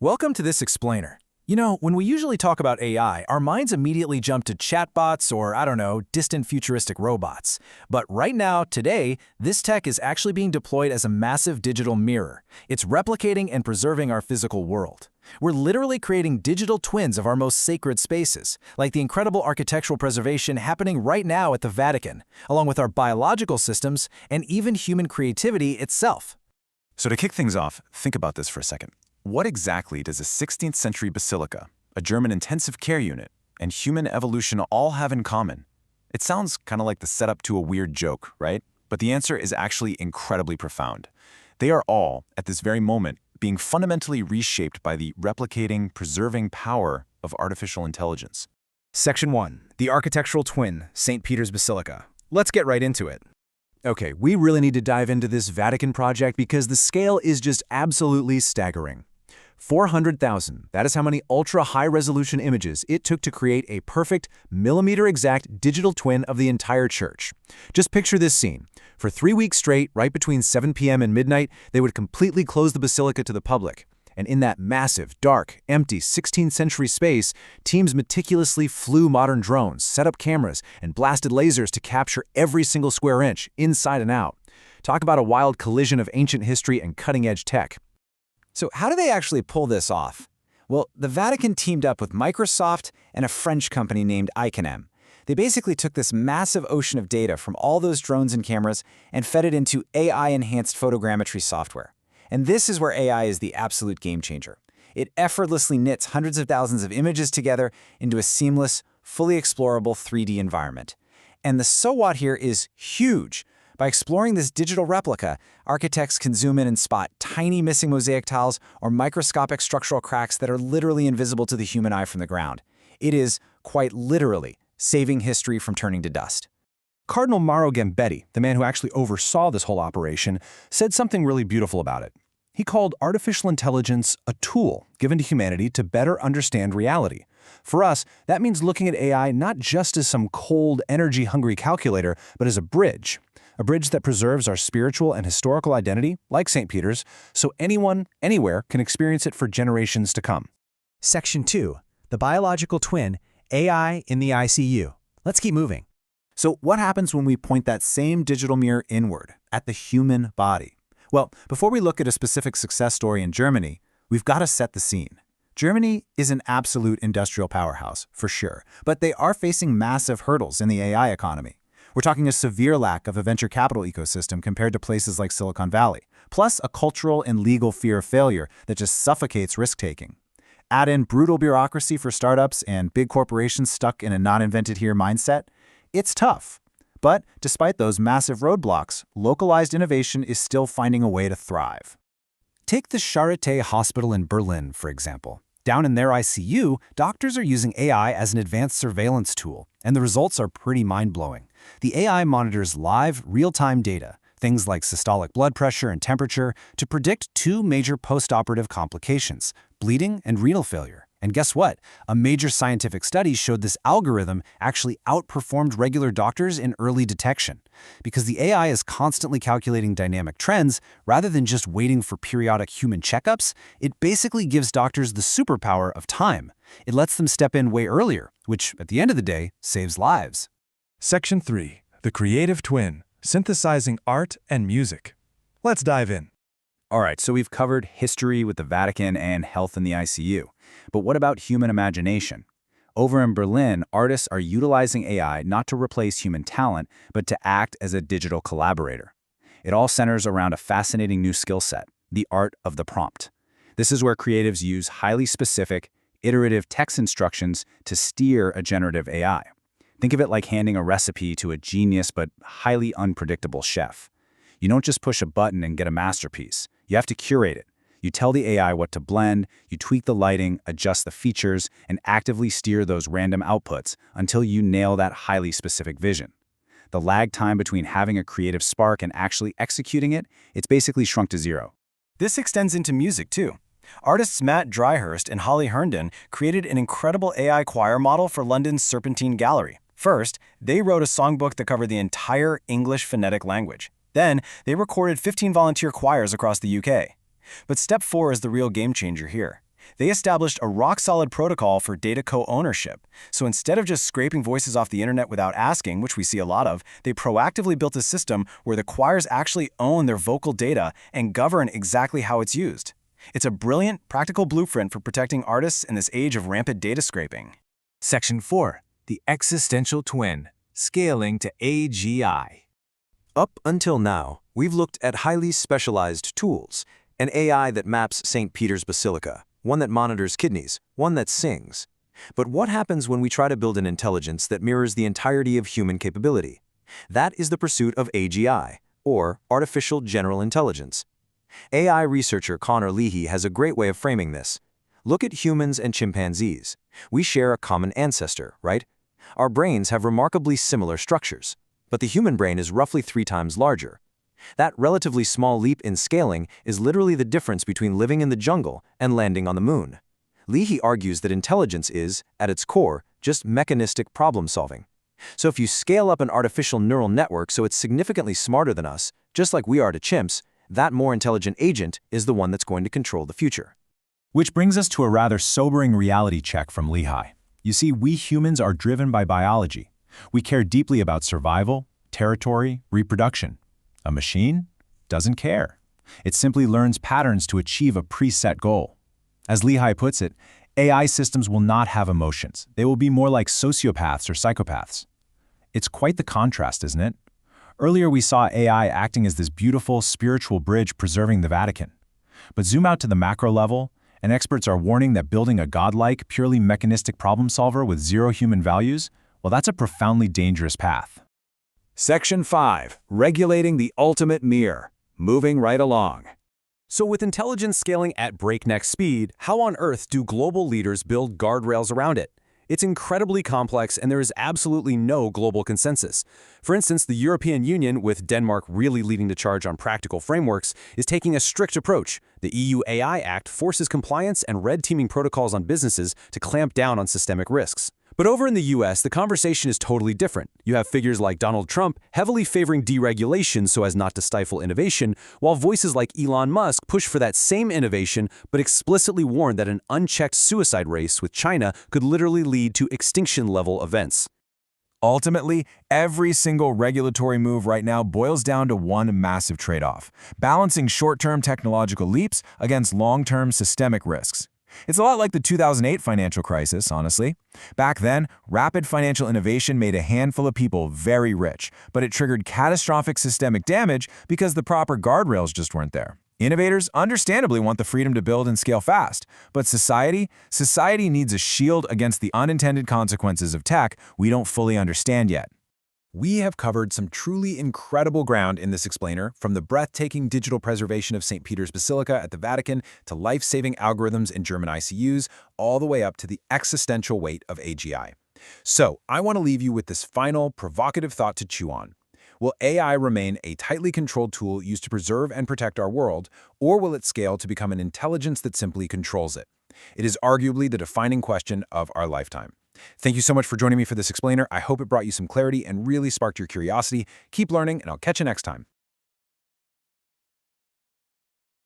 Welcome to this explainer. You know, when we usually talk about AI, our minds immediately jump to chatbots or, I don't know, distant futuristic robots. But right now, today, this tech is actually being deployed as a massive digital mirror. It's replicating and preserving our physical world. We're literally creating digital twins of our most sacred spaces, like the incredible architectural preservation happening right now at the Vatican, along with our biological systems and even human creativity itself. So to kick things off, think about this for a second. What exactly does a 16th century basilica, a German intensive care unit, and human evolution all have in common? It sounds kind of like the setup to a weird joke, right? But the answer is actually incredibly profound. They are all, at this very moment, being fundamentally reshaped by the replicating, preserving power of artificial intelligence. Section 1. The Architectural Twin, St. Peter's Basilica. Let's get right into it. Okay, we really need to dive into this Vatican project because the scale is just absolutely staggering. 400,000, that is how many ultra-high-resolution images it took to create a perfect, millimeter-exact digital twin of the entire church. Just picture this scene. For 3 weeks straight, right between 7 p.m. and midnight, they would completely close the basilica to the public. And in that massive, dark, empty 16th century space, teams meticulously flew modern drones, set up cameras, and blasted lasers to capture every single square inch, inside and out. Talk about a wild collision of ancient history and cutting-edge tech. So how do they actually pull this off? Well, the Vatican teamed up with Microsoft and a French company named Iconem. They basically took this massive ocean of data from all those drones and cameras and fed it into AI-enhanced photogrammetry software. And this is where AI is the absolute game changer. It effortlessly knits hundreds of thousands of images together into a seamless, fully explorable 3D environment. And the so what here is huge. By exploring this digital replica, architects can zoom in and spot tiny missing mosaic tiles or microscopic structural cracks that are literally invisible to the human eye from the ground. It is, quite literally, saving history from turning to dust. Cardinal Mauro Gambetti, the man who actually oversaw this whole operation, said something really beautiful about it. He called artificial intelligence a tool given to humanity to better understand reality. For us, that means looking at AI not just as some cold, energy-hungry calculator, but as a bridge that preserves our spiritual and historical identity, like St. Peter's, so anyone, anywhere can experience it for generations to come. Section 2. The Biological Twin, AI in the ICU. Let's keep moving. So what happens when we point that same digital mirror inward, at the human body? Well, before we look at a specific success story in Germany, we've got to set the scene. Germany is an absolute industrial powerhouse, for sure, but they are facing massive hurdles in the AI economy. We're talking a severe lack of a venture capital ecosystem compared to places like Silicon Valley, plus a cultural and legal fear of failure that just suffocates risk-taking. Add in brutal bureaucracy for startups and big corporations stuck in a not-invented-here mindset. It's tough. But despite those massive roadblocks, localized innovation is still finding a way to thrive. Take the Charité Hospital in Berlin, for example. Down in their ICU, doctors are using AI as an advanced surveillance tool, and the results are pretty mind-blowing. The AI monitors live, real-time data, things like systolic blood pressure and temperature, to predict two major post-operative complications, bleeding and renal failure. And guess what? A major scientific study showed this algorithm actually outperformed regular doctors in early detection. Because the AI is constantly calculating dynamic trends, rather than just waiting for periodic human checkups, it basically gives doctors the superpower of time. It lets them step in way earlier, which, at the end of the day, saves lives. Section 3. The Creative Twin, Synthesizing Art and Music. Let's dive in. All right, so we've covered history with the Vatican and health in the ICU. But what about human imagination? Over in Berlin, artists are utilizing AI not to replace human talent, but to act as a digital collaborator. It all centers around a fascinating new skill set, the art of the prompt. This is where creatives use highly specific, iterative text instructions to steer a generative AI. Think of it like handing a recipe to a genius but highly unpredictable chef. You don't just push a button and get a masterpiece. You have to curate it. You tell the AI what to blend, you tweak the lighting, adjust the features, and actively steer those random outputs until you nail that highly specific vision. The lag time between having a creative spark and actually executing it, it's basically shrunk to zero. This extends into music, too. Artists Matt Dryhurst and Holly Herndon created an incredible AI choir model for London's Serpentine Gallery. First, they wrote a songbook that covered the entire English phonetic language. Then, they recorded 15 volunteer choirs across the UK. But step 4 is the real game changer here. They established a rock-solid protocol for data co-ownership. So instead of just scraping voices off the internet without asking, which we see a lot of, they proactively built a system where the choirs actually own their vocal data and govern exactly how it's used. It's a brilliant, practical blueprint for protecting artists in this age of rampant data scraping. Section 4. The existential twin, scaling to AGI. Up until now, we've looked at highly specialized tools, an AI that maps St. Peter's Basilica, one that monitors kidneys, one that sings. But what happens when we try to build an intelligence that mirrors the entirety of human capability? That is the pursuit of AGI, or Artificial General Intelligence. AI researcher Connor Leahy has a great way of framing this. Look at humans and chimpanzees. We share a common ancestor, right? Our brains have remarkably similar structures, but the human brain is roughly 3 times larger. That relatively small leap in scaling is literally the difference between living in the jungle and landing on the moon. Leahy argues that intelligence is, at its core, just mechanistic problem-solving. So if you scale up an artificial neural network so it's significantly smarter than us, just like we are to chimps, that more intelligent agent is the one that's going to control the future. Which brings us to a rather sobering reality check from Leahy. You see, we humans are driven by biology. We care deeply about survival, territory, reproduction. A machine doesn't care. It simply learns patterns to achieve a preset goal. As Leahy puts it, AI systems will not have emotions. They will be more like sociopaths or psychopaths. It's quite the contrast, isn't it? Earlier we saw AI acting as this beautiful spiritual bridge preserving the Vatican. But zoom out to the macro level, and experts are warning that building a godlike, purely mechanistic problem solver with zero human values, well, that's a profoundly dangerous path. Section 5. Regulating the ultimate mirror. Moving right along. So with intelligence scaling at breakneck speed, how on earth do global leaders build guardrails around it? It's incredibly complex and there is absolutely no global consensus. For instance, the European Union, with Denmark really leading the charge on practical frameworks, is taking a strict approach. The EU AI Act forces compliance and red teaming protocols on businesses to clamp down on systemic risks. But over in the US, the conversation is totally different. You have figures like Donald Trump heavily favoring deregulation so as not to stifle innovation, while voices like Elon Musk push for that same innovation but explicitly warn that an unchecked suicide race with China could literally lead to extinction-level events. Ultimately, every single regulatory move right now boils down to one massive trade-off: balancing short-term technological leaps against long-term systemic risks. It's a lot like the 2008 financial crisis, honestly. Back then, rapid financial innovation made a handful of people very rich, but it triggered catastrophic systemic damage because the proper guardrails just weren't there. Innovators understandably want the freedom to build and scale fast, but society needs a shield against the unintended consequences of tech we don't fully understand yet. We have covered some truly incredible ground in this explainer, from the breathtaking digital preservation of St. Peter's Basilica at the Vatican to life-saving algorithms in German ICUs, all the way up to the existential weight of AGI. So, I want to leave you with this final, provocative thought to chew on. Will AI remain a tightly controlled tool used to preserve and protect our world, or will it scale to become an intelligence that simply controls it? It is arguably the defining question of our lifetime. Thank you so much for joining me for this explainer. I hope it brought you some clarity and really sparked your curiosity. Keep learning, and I'll catch you next time.